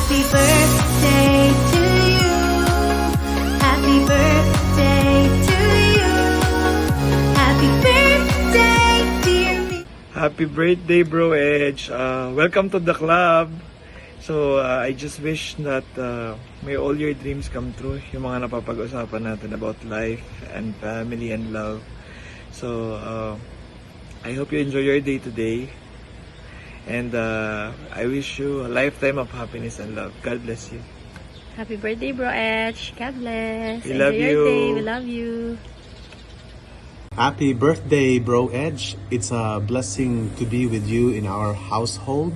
Happy birthday to you. Happy birthday to you. Happy birthday, dear me. Happy birthday, Bro Edge. Welcome to the club. So, I just wish that may all your dreams come true. Yung mga napapag-usapan natin about life and family and love. So, I hope you enjoy your day today. And I wish you a lifetime of happiness and love. God bless you. Happy birthday, Bro Edge. God bless. We Enjoy love your you. day. We love you. Happy birthday, Bro Edge. It's a blessing to be with you in our household.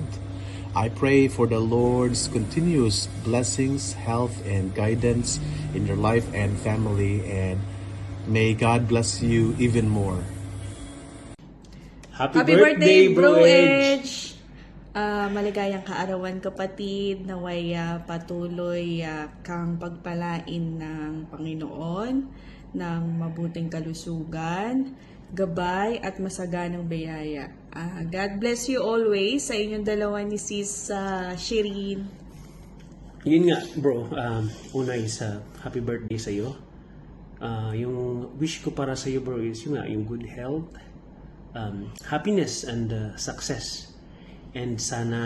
I pray for the Lord's continuous blessings, health, and guidance in your life and family, and may God bless you even more. Happy birthday, Bro Edge! Maligayang kaarawan, kapatid. Naway patuloy kang pagpalain ng Panginoon ng mabuting kalusugan, gabay at masaganang biyaya. God bless you always sa inyong dalawa ni Sis Shireen. Yun nga, bro. Una is happy birthday sa'yo. Yung wish ko para sa'yo, bro, is yung good health, happiness, and success. And sana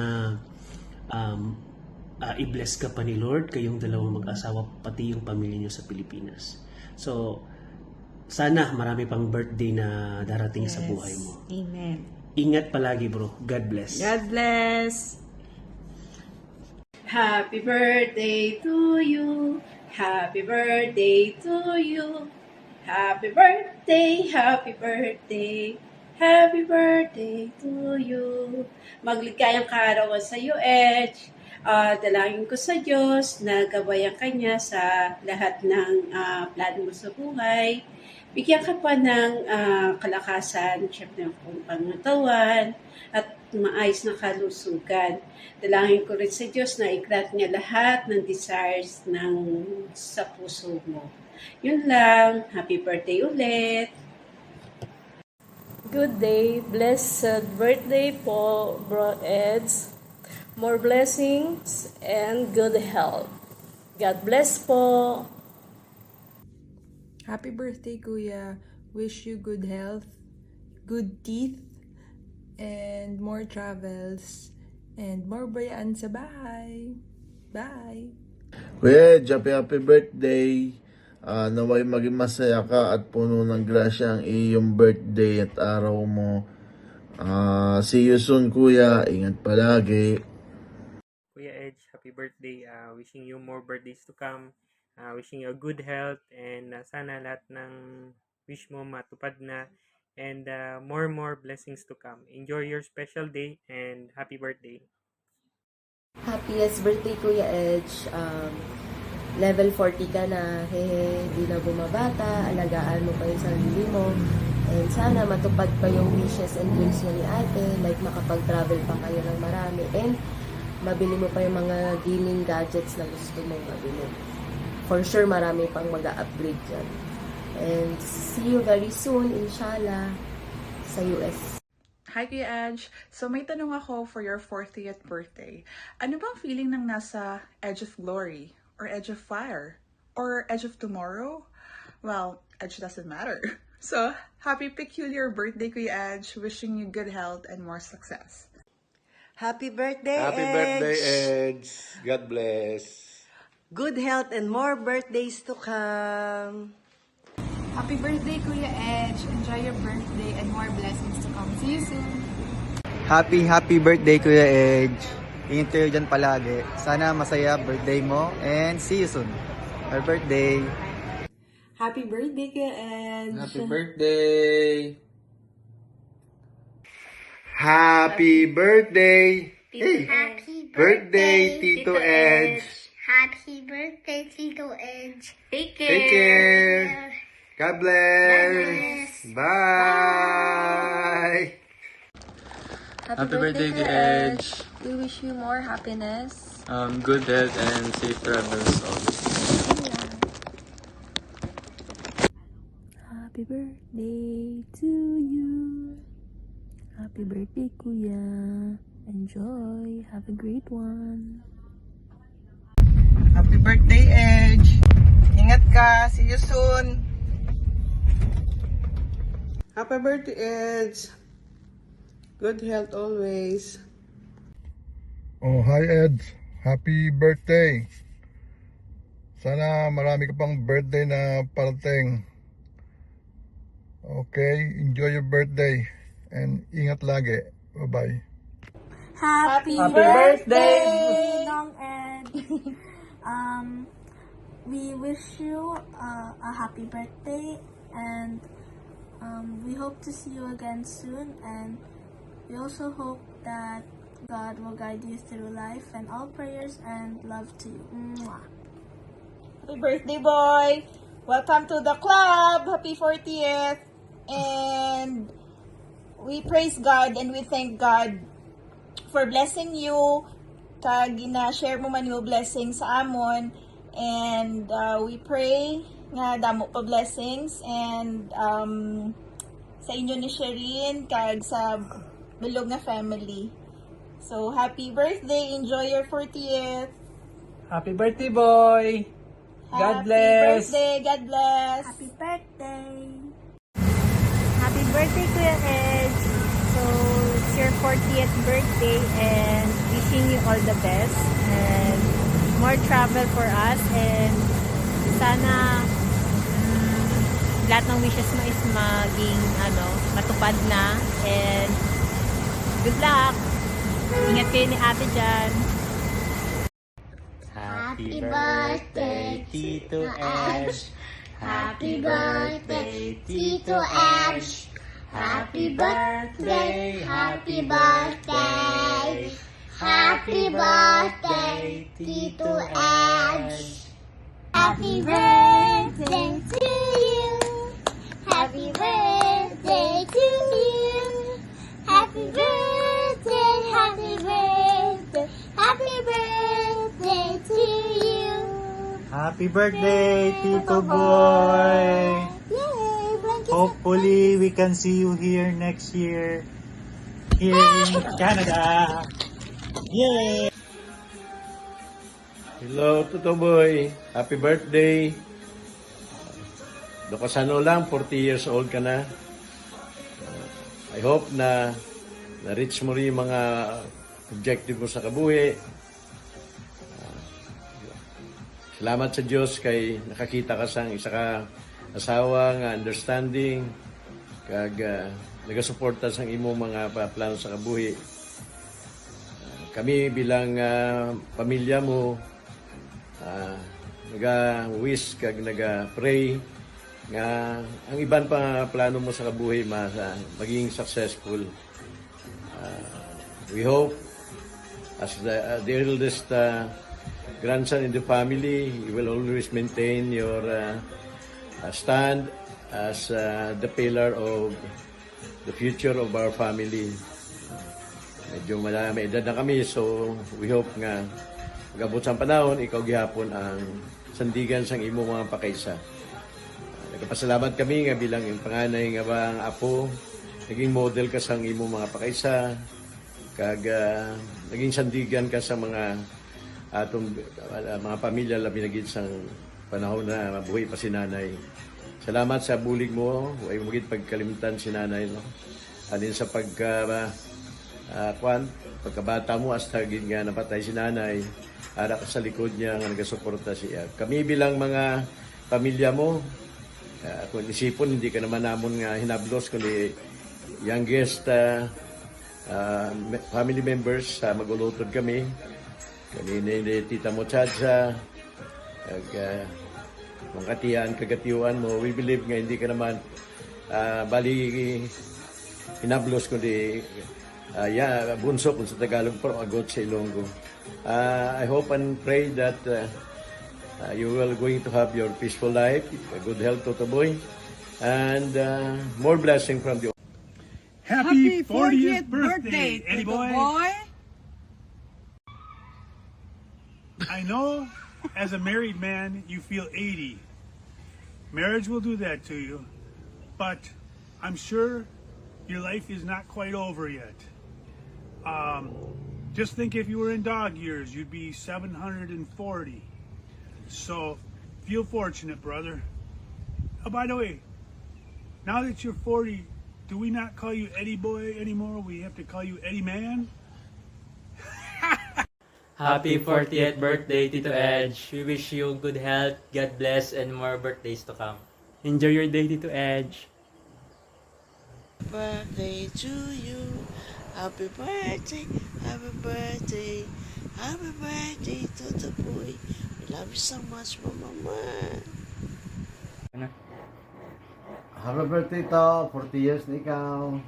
i-bless ka pa ni Lord, kayong dalawang mag-asawa, pati yung pamilya nyo sa Pilipinas. So, sana marami pang birthday na darating sa buhay mo. Amen. Ingat palagi, bro. God bless. God bless. Happy birthday to you. Happy birthday to you. Happy birthday, happy birthday. Happy birthday to you. Magligayang kaarawan sa iyo, Edge. Dalangin ko sa Diyos na gabayan ka niya sa lahat ng plano mo sa buhay. Bigyan ka pa ng kalakasan, syempre ng pangatawan, at maayos na kalusugan. Dalangin ko rin sa Diyos na i-grant niya lahat ng desires sa puso mo. Yun lang. Happy birthday ulit. Good day. Blessed birthday po, Bro Edge. More blessings and good health. God bless po. Happy birthday, Kuya. Wish you good health, good teeth, and more travels, and more bayaan sa bahay. Bye! Kuya, happy birthday. Naway maging masaya ka at puno ng grasya ang iyong birthday at araw mo. See you soon, Kuya. Ingat palagi. Kuya Edge, happy birthday. Wishing you more birthdays to come. Wishing you a good health and sana lahat ng wish mo matupad na and more blessings to come. Enjoy your special day and happy birthday. Happiest birthday, Kuya Edge. Level 40 ka na, di na bumabata, alagaan mo pa yung sarili mo, and sana matupad pa yung wishes and dreams niya ni ate, like makapag-travel pa kayo ng marami, and mabili mo pa yung mga gaming gadgets na gusto mong mabili. For sure, marami pang mag-upgrade dyan. And see you very soon, inshallah, sa US. Hi Kuya Edge! So may tanong ako for your 40th birthday. Ano bang feeling ng nasa edge of glory? Or edge of fire? Or edge of tomorrow? Well, edge doesn't matter. So, happy peculiar birthday Kuya Edge. Wishing you good health and more success. Happy birthday, Happy Edge! birthday, Edge! God bless! Good health and more birthdays to come! Happy birthday, Kuya Edge! Enjoy your birthday and more blessings to come. See you soon! Happy birthday, Kuya Edge! Ingat kayo dyan palagi. Sana masaya birthday mo and see you soon. Happy birthday! Happy birthday, Kuya Edge! Happy birthday! Happy birthday! Happy birthday, Tito Edge! Happy birthday, Tito Edge. Take care! Take care! God bless! Bye! Happy birthday, Kuya Edge. We wish you more happiness. Good health and safe travels always. Happy birthday to you. Happy birthday, Kuya. Enjoy. Have a great one. birthday, Edge. Ingat ka. See you soon. Happy birthday, Edge. Good health always. Oh, hi Ed. Happy birthday. Sana marami ka pang birthday na parating. Okay, enjoy your birthday and ingat lagi. Bye-bye. Happy birthday, Dong Ed. We wish you a happy birthday, and we hope to see you again soon, and we also hope that God will guide you through life, and all prayers and love to you. Mwah. Happy birthday, boy. Welcome to the club. Happy 40th. And we praise God and we thank God for blessing you. Kag gina-share mo man yung blessing sa amon. And we pray nga damo pa blessings. And sa inyo ni Sherin, kag sa bilog nga family. So, happy birthday. Enjoy your 40th. Happy birthday, boy. God bless. Happy birthday. God bless. Happy birthday. Happy birthday, Kuya Edge. So, it's your 40th birthday and wishing you all the best and more travel for us, and sana lahat ng wishes mo is maging matupad na, and good luck. Ingat kayo ni ate dyan. Happy birthday, Tito Edge. Happy birthday, Tito Edge. Happy birthday, happy birthday. Happy birthday, Tito Edge. Happy birthday to you. Happy birthday to you. Happy birthday, happy birthday. Happy birthday to you. Happy birthday, Tito Boy! Yay! Hopefully, we can see you here next year. Here in Canada. Yay! Hello, Tito Boy. Happy birthday. Dokasano lang, 40 years old ka na. I hope na na-reach mo rin yung mga objective mo sa kabuhi. Salamat sa Diyos kay nakakita ka sa isa ka asawa nga understanding kag nagasuporta sa imo mga plano sa kabuhi. Kami bilang pamilya mo naga-wish kag naga-pray nga ang iban pa plano mo sa kabuhi maging successful. We hope as the eldest grandson in the family, you will always maintain your stand as the pillar of the future of our family. Medyo may edad na kami, so we hope nga mag-abot sa panahon, ikaw gihapon ang sandigan sang imo mga pakaisa. Nagpasalamat kami nga bilang yung panganay nga ba ang apo, naging model ka sang imo mga pakaisa, kag naging sandigan ka sa mga atong mga pamilya labi na gid sang panahon na mabuhay pa si nanay. Salamat sa bulig mo, way mo gid pagkalimutan si nanay, no. Alin sa pagkabata mo hasta gid nga napatay si nanay, ara ka sa likod niya nga nagasuporta siya. Kami bilang mga pamilya mo, kung isipon hindi ka naman namon nga hinablos kundi youngest family members, magulutod kami. Kanina ni Tita mo Chacha, kung kagatiwan mo, we believe nga hindi ka naman bali hinablos kundi bunso kung sa Tagalog pero agot sa Ilonggo. I hope and pray that you will going to have your peaceful life, a good health, Toto Boy, and more blessing from the Happy 40th birthday, Eddie Boy. I know as a married man you feel 80. Marriage will do that to you, but I'm sure your life is not quite over yet. Just think if you were in dog years, you'd be 740. So, feel fortunate, brother. Oh, by the way, now that you're 40, do we not call you Eddie Boy anymore? We have to call you Eddie Man? Happy 40th birthday, Tito Edge. We wish you good health, God bless, and more birthdays to come. Enjoy your day, Tito Edge. Birthday to you. Happy birthday, happy birthday, happy birthday to the boy. We love you so much, Mama. Happy birthday to, 40 years na ikaw.